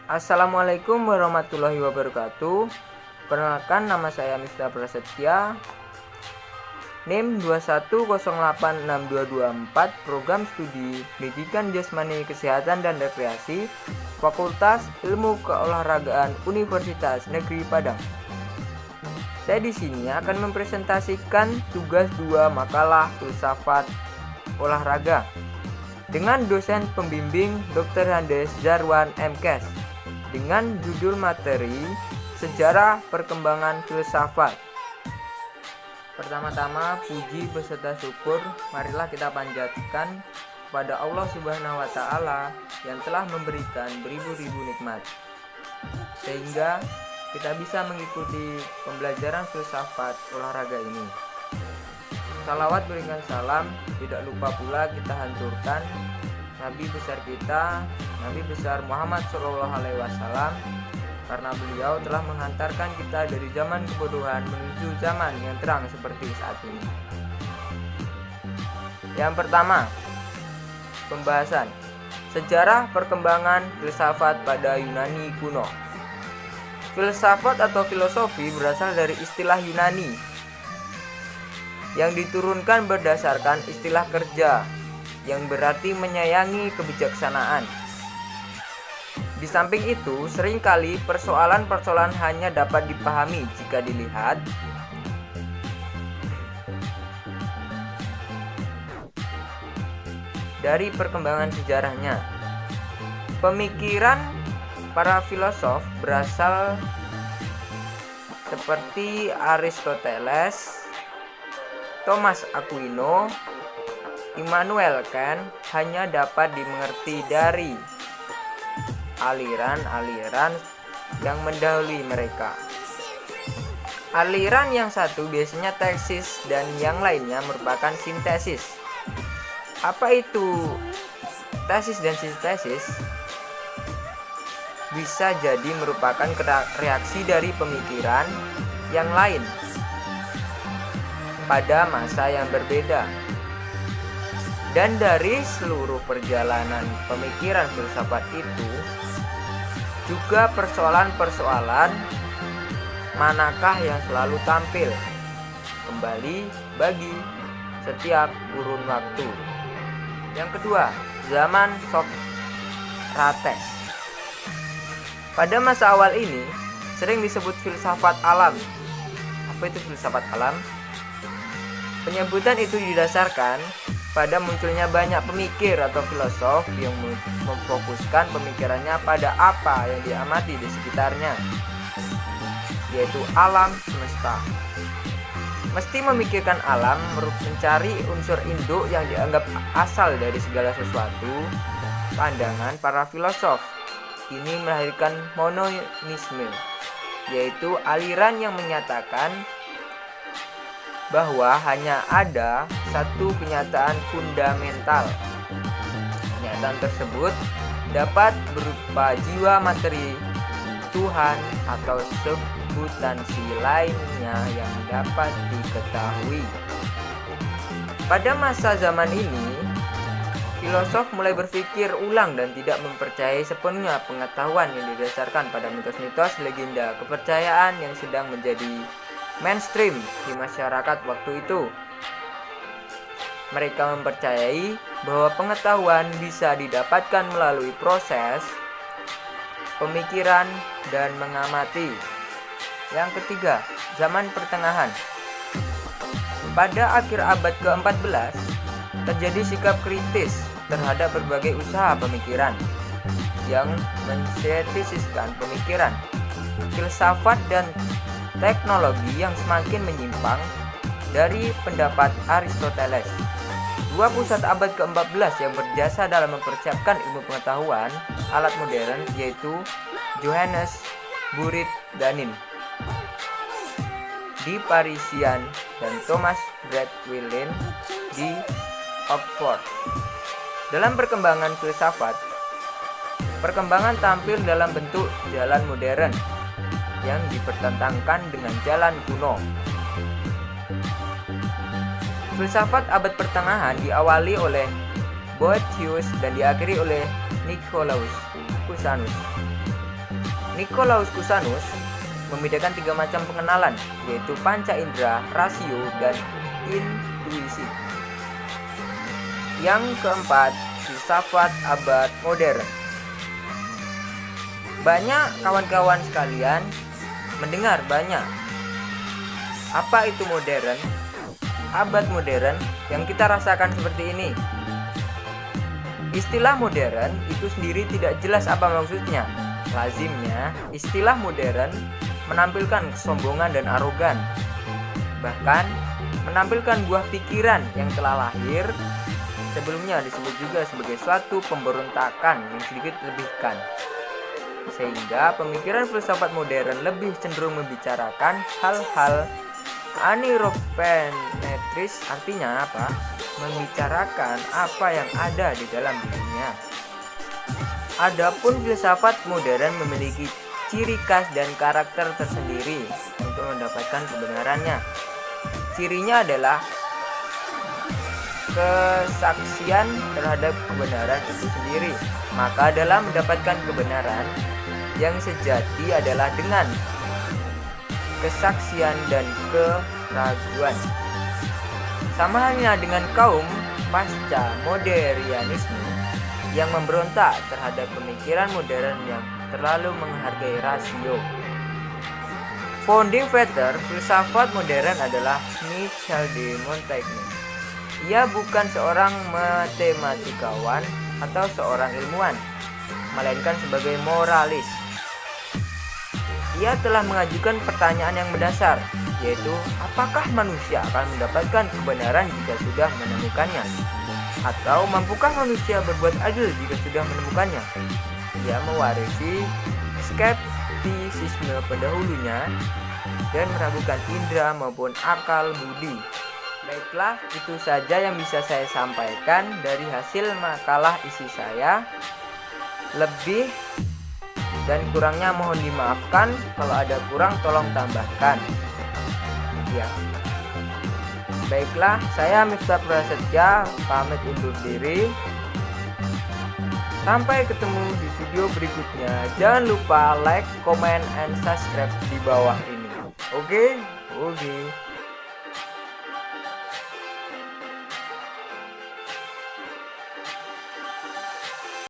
Assalamualaikum warahmatullahi wabarakatuh. Perkenalkan, nama saya Miftah Prasetya, NIM 210862224, Program Studi Pendidikan Jasmani Kesehatan dan Rekreasi, Fakultas Ilmu Keolahragaan Universitas Negeri Padang. Saya di sini akan mempresentasikan tugas 2 makalah filsafat olahraga dengan dosen pembimbing Dr. Handes Jarwan MKes dengan judul materi Sejarah Perkembangan Filsafat. Pertama-tama, puji beserta syukur marilah kita panjatkan kepada Allah Subhanahu wa Ta'ala yang telah memberikan beribu-ribu nikmat, sehingga kita bisa mengikuti pembelajaran filsafat olahraga ini. Salawat berikan salam, tidak lupa pula kita hancurkan Nabi besar kita, Nabi besar Muhammad SAW, karena beliau telah menghantarkan kita dari zaman kebodohan menuju zaman yang terang seperti saat ini. Yang pertama, pembahasan sejarah perkembangan filsafat pada Yunani kuno. Filsafat atau filosofi berasal dari istilah Yunani yang diturunkan berdasarkan istilah kerja yang berarti menyayangi kebijaksanaan. Di samping itu, seringkali persoalan-persoalan hanya dapat dipahami jika dilihat dari perkembangan sejarahnya. Pemikiran para filosof berasal seperti Aristoteles, Thomas Aquino, Immanuel Kant hanya dapat dimengerti dari aliran-aliran yang mendahului mereka. Aliran yang satu biasanya tesis dan yang lainnya merupakan sintesis. Apa itu tesis dan sintesis? Bisa jadi merupakan reaksi dari pemikiran yang lain pada masa yang berbeda. Dan dari seluruh perjalanan pemikiran filsafat itu juga persoalan-persoalan manakah yang selalu tampil kembali bagi setiap kurun waktu. Yang kedua, zaman Sokrates. Pada masa awal ini sering disebut filsafat alam. Apa itu filsafat alam? Penyebutan itu didasarkan pada munculnya banyak pemikir atau filosof yang memfokuskan pemikirannya pada apa yang diamati di sekitarnya, yaitu alam semesta. Mesti memikirkan alam mencari unsur induk yang dianggap asal dari segala sesuatu. Pandangan para filosof ini melahirkan mononisme, yaitu aliran yang menyatakan bahwa hanya ada satu kenyataan fundamental. Kenyataan tersebut dapat berupa jiwa materi, Tuhan, atau substansi lainnya yang dapat diketahui. Pada masa zaman ini, filosof mulai berpikir ulang dan tidak mempercayai sepenuhnya pengetahuan yang didasarkan pada mitos-mitos, legenda, kepercayaan yang sedang menjadi mainstream di masyarakat waktu itu. Mereka mempercayai bahwa pengetahuan bisa didapatkan melalui proses pemikiran dan mengamati. Yang ketiga, zaman pertengahan. Pada akhir abad ke-14 terjadi sikap kritis terhadap berbagai usaha pemikiran yang mensintetiskan pemikiran, filsafat dan teknologi yang semakin menyimpang dari pendapat Aristoteles. Dua pusat abad ke-14 yang berjasa dalam mempersiapkan ilmu pengetahuan alat modern yaitu Johannes Buridan di Parisian dan Thomas Bradwilin di Oxford. Dalam perkembangan filsafat, perkembangan tampil dalam bentuk jalan modern yang dipertentangkan dengan jalan kuno. Filsafat abad pertengahan diawali oleh Boethius dan diakhiri oleh Nicolaus Cusanus. Nicolaus Cusanus membedakan 3 macam pengenalan, yaitu panca indera, rasio, dan intuisi. Yang keempat, filsafat abad modern. Banyak kawan-kawan sekalian mendengar banyak. Apa itu modern? Abad modern yang kita rasakan seperti ini. Istilah modern itu sendiri tidak jelas apa maksudnya. Lazimnya, istilah modern menampilkan kesombongan dan arogan. Bahkan, menampilkan buah pikiran yang telah lahir. Sebelumnya disebut juga sebagai suatu pemberontakan yang sedikit lebihkan. Sehingga pemikiran filsafat modern lebih cenderung membicarakan hal-hal aniropenetris, artinya apa? Membicarakan apa yang ada di dalam dirinya. Adapun filsafat modern memiliki ciri khas dan karakter tersendiri untuk mendapatkan kebenarannya. Cirinya adalah kesaksian terhadap kebenaran itu sendiri. Maka dalam mendapatkan kebenaran yang sejati adalah dengan kesaksian dan keraguan. Sama halnya dengan kaum pasca modernianisme yang memberontak terhadap pemikiran modern yang terlalu menghargai rasio. Founding father filsafat modern adalah Michel de Montaigne. Ia bukan seorang matematikawan atau seorang ilmuwan, melainkan sebagai moralis. Ia telah mengajukan pertanyaan yang mendasar, yaitu apakah manusia akan mendapatkan kebenaran jika sudah menemukannya? Atau mampukah manusia berbuat adil jika sudah menemukannya? Ia mewarisi skeptisisme pendahulunya dan meragukan indera maupun akal budi. Baiklah, itu saja yang bisa saya sampaikan dari hasil makalah isi saya. Lebih dan kurangnya mohon dimaafkan. Kalau ada kurang tolong tambahkan. Ya. Baiklah, saya Miftah Prasetya pamit undur diri. Sampai ketemu di video berikutnya. Jangan lupa like, comment, and subscribe di bawah ini. Oke?